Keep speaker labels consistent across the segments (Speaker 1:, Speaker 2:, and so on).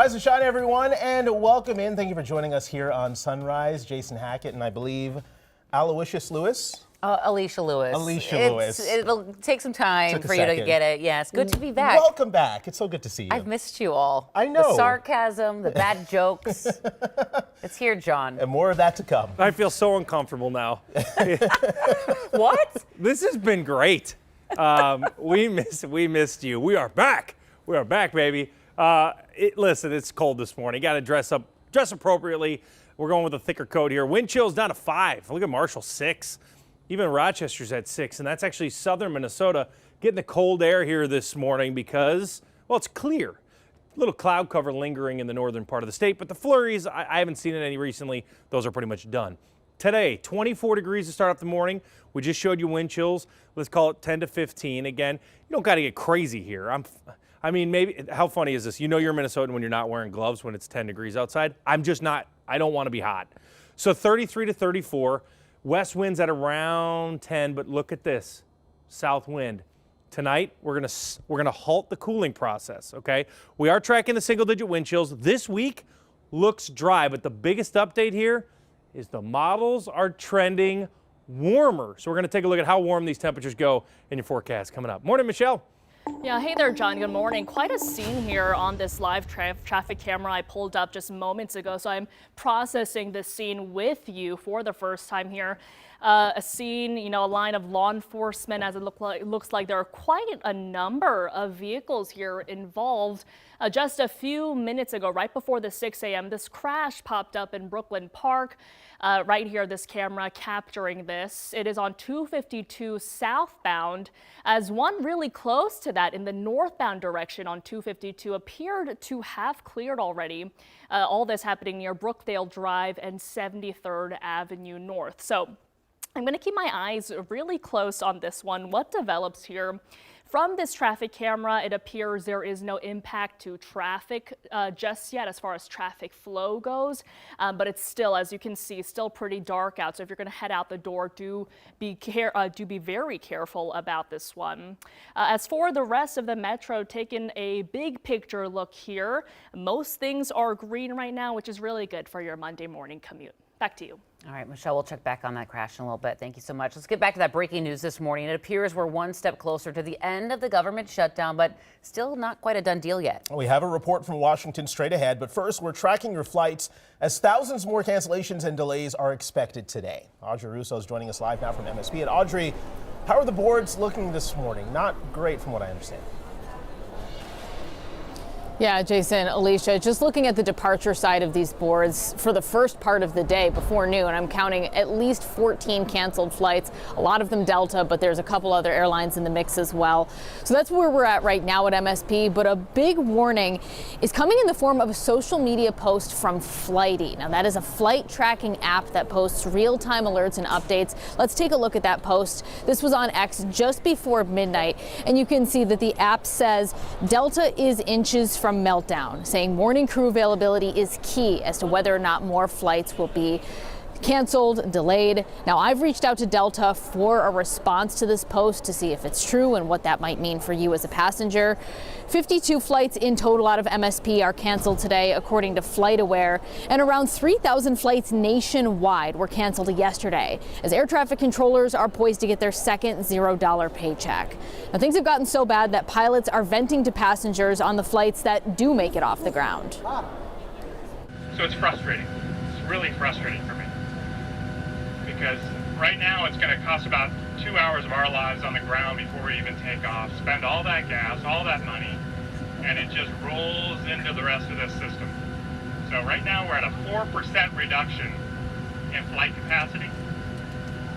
Speaker 1: Rise and shine, everyone, and welcome in. Thank you for joining us here on Sunrise. Jason Hackett and I believe Aloysius Lewis.
Speaker 2: Alicia Lewis.
Speaker 1: Lewis.
Speaker 2: It'll take some time for you to get it. Yes, good to be back.
Speaker 1: Welcome back. It's so good to see you.
Speaker 2: I've missed you all.
Speaker 1: I know.
Speaker 2: The sarcasm, the bad jokes. It's here, John.
Speaker 1: And more of that to come.
Speaker 3: I feel so uncomfortable now.
Speaker 2: What?
Speaker 3: This has been great. We missed you. We are back. We are back, baby. Listen, it's cold this morning. Got to dress appropriately. We're going with a thicker coat here. Wind chill's down to 5. Look at Marshall, 6. Even Rochester's at 6, and that's actually southern Minnesota getting the cold air here this morning because, well, it's clear. A little cloud cover lingering in the northern part of the state, but the flurries, I haven't seen any recently. Those are pretty much done. Today, 24 degrees to start off the morning. We just showed you wind chills. Let's call it 10 to 15. Again, you don't got to get crazy here. I mean, maybe, how funny is this? You know you're Minnesotan when you're not wearing gloves when it's 10 degrees outside. I'm just not. I don't want to be hot. So 33 to 34. West winds at around 10, but look at this, south wind. Tonight, we're gonna halt the cooling process, okay? We are tracking the single-digit wind chills. This week looks dry, but the biggest update here is the models are trending warmer. So we're gonna take a look at how warm these temperatures go in your forecast coming up. Morning, Michelle.
Speaker 4: Yeah, hey there, John. Good morning. Quite a scene here on this live traffic camera I pulled up just moments ago. So I'm processing this scene with you for the first time here. A scene, a line of law enforcement as it looks like there are quite a number of vehicles here involved. Just a few minutes ago, right before the 6 a.m., this crash popped up in Brooklyn Park. Right here, this camera capturing this. It is on 252 southbound, as one really close to that in the northbound direction on 252 appeared to have cleared already. All this happening near Brookdale Drive and 73rd Avenue North. So I'm going to keep my eyes really close on this one. What develops here? From this traffic camera, it appears there is no impact to traffic just yet as far as traffic flow goes, but it's still, as you can see, still pretty dark out. So if you're going to head out the door, do be very careful about this one. As for the rest of the metro, taking a big picture look here, most things are green right now, which is really good for your Monday morning commute. Back to you.
Speaker 2: All right, Michelle, we'll check back on that crash in a little bit. Thank you so much. Let's get back to that breaking news this morning. It appears we're one step closer to the end of the government shutdown, but still not quite a done deal yet.
Speaker 1: We have a report from Washington straight ahead, but first we're tracking your flights as thousands more cancellations and delays are expected today. Audrey Russo is joining us live now from MSP. And Audrey, how are the boards looking this morning? Not great from what I understand.
Speaker 5: Yeah, Jason, Alicia, just looking at the departure side of these boards for the first part of the day before noon, I'm counting at least 14 canceled flights, a lot of them Delta, but there's a couple other airlines in the mix as well. So that's where we're at right now at MSP, but a big warning is coming in the form of a social media post from Flighty. Now that is a flight tracking app that posts real-time alerts and updates. Let's take a look at that post. This was on X just before midnight, and you can see that the app says Delta is inches from meltdown, saying morning crew availability is key as to whether or not more flights will be canceled, delayed. Now, I've reached out to Delta for a response to this post to see if it's true and what that might mean for you as a passenger. 52 flights in total out of MSP are canceled today, according to FlightAware, and around 3,000 flights nationwide were canceled yesterday, as air traffic controllers are poised to get their second $0 paycheck. Now, things have gotten so bad that pilots are venting to passengers on the flights that do make it off the ground.
Speaker 6: So it's frustrating. It's really frustrating for me. Because right now it's going to cost about 2 hours of our lives on the ground before we even take off, spend all that gas, all that money, and it just rolls into the rest of this system. So right now we're at a 4% reduction in flight capacity.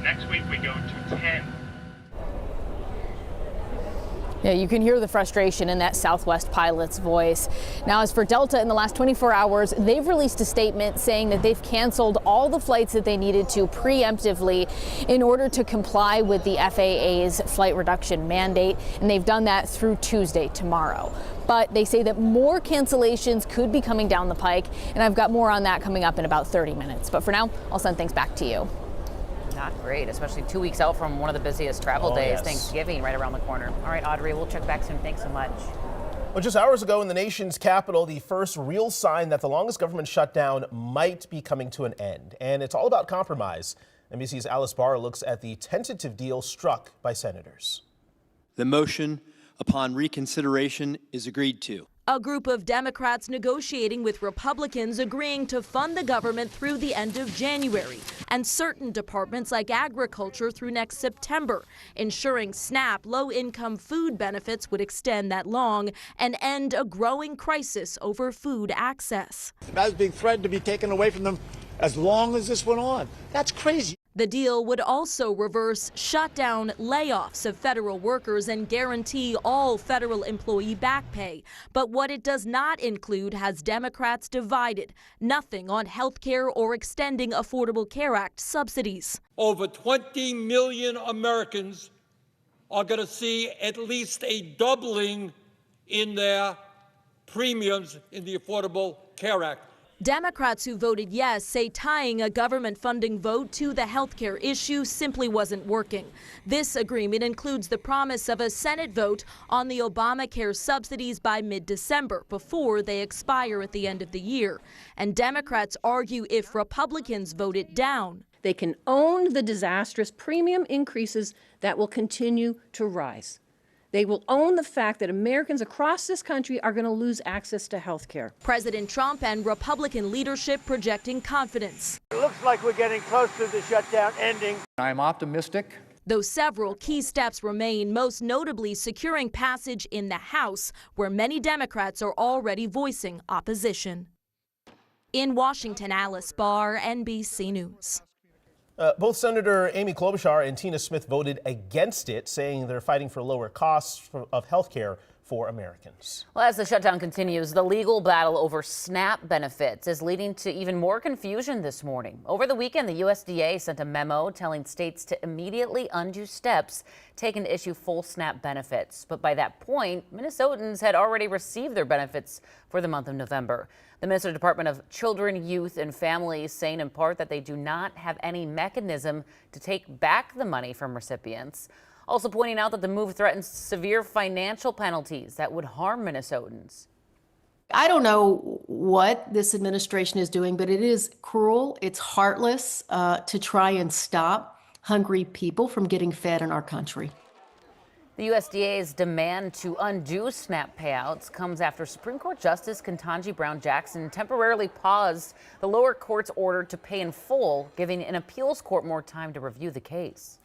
Speaker 6: Next week we go to 10.
Speaker 5: Yeah, you can hear the frustration in that Southwest pilot's voice. Now, as for Delta, in the last 24 hours, they've released a statement saying that they've canceled all the flights that they needed to preemptively in order to comply with the FAA's flight reduction mandate, and they've done that through Tuesday, tomorrow. But they say that more cancellations could be coming down the pike, and I've got more on that coming up in about 30 minutes. But for now, I'll send things back to you.
Speaker 2: Not great, especially 2 weeks out from one of the busiest travel days,
Speaker 1: yes.
Speaker 2: Thanksgiving right around the corner. All right, Audrey, we'll check back soon. Thanks so much.
Speaker 1: Well, just hours ago in the nation's capital, the first real sign that the longest government shutdown might be coming to an end. And it's all about compromise. NBC's Alice Barr looks at the tentative deal struck by senators.
Speaker 7: The motion upon reconsideration is agreed to.
Speaker 8: A group of Democrats negotiating with Republicans agreeing to fund the government through the end of January and certain departments like agriculture through next September, ensuring SNAP low-income food benefits would extend that long and end a growing crisis over food access.
Speaker 9: I was being threatened to be taken away from them as long as this went on. That's crazy.
Speaker 8: The deal would also reverse shutdown layoffs of federal workers and guarantee all federal employee back pay. But what it does not include has Democrats divided. Nothing on health care or extending Affordable Care Act subsidies.
Speaker 10: Over 20 million Americans are going to see at least a doubling in their premiums in the Affordable Care Act.
Speaker 8: Democrats who voted yes say tying a government funding vote to the health care issue simply wasn't working. This agreement includes the promise of a Senate vote on the Obamacare subsidies by mid-December before they expire at the end of the year. And Democrats argue if Republicans vote it down,
Speaker 11: they can own the disastrous premium increases that will continue to rise. They will own the fact that Americans across this country are going to lose access to health care.
Speaker 8: President Trump and Republican leadership projecting confidence.
Speaker 9: It looks like we're getting close to the shutdown ending.
Speaker 12: I'm optimistic.
Speaker 8: Though several key steps remain, most notably securing passage in the House, where many Democrats are already voicing opposition. In Washington, Alice Barr, NBC News.
Speaker 1: Both Senator Amy Klobuchar and Tina Smith voted against it, saying they're fighting for lower costs of health care for Americans.
Speaker 2: Well, as the shutdown continues, the legal battle over SNAP benefits is leading to even more confusion this morning. Over the weekend, the USDA sent a memo telling states to immediately undo steps taken to issue full SNAP benefits. But by that point, Minnesotans had already received their benefits for the month of November. The Minnesota Department of Children, Youth, and Families saying in part that they do not have any mechanism to take back the money from recipients. Also pointing out that the move threatens severe financial penalties that would harm Minnesotans.
Speaker 13: I don't know what this administration is doing, but it is cruel. It's heartless to try and stop hungry people from getting fed in our country.
Speaker 2: The USDA's demand to undo SNAP payouts comes after Supreme Court Justice Ketanji Brown Jackson temporarily paused the lower court's order to pay in full, giving an appeals court more time to review the case.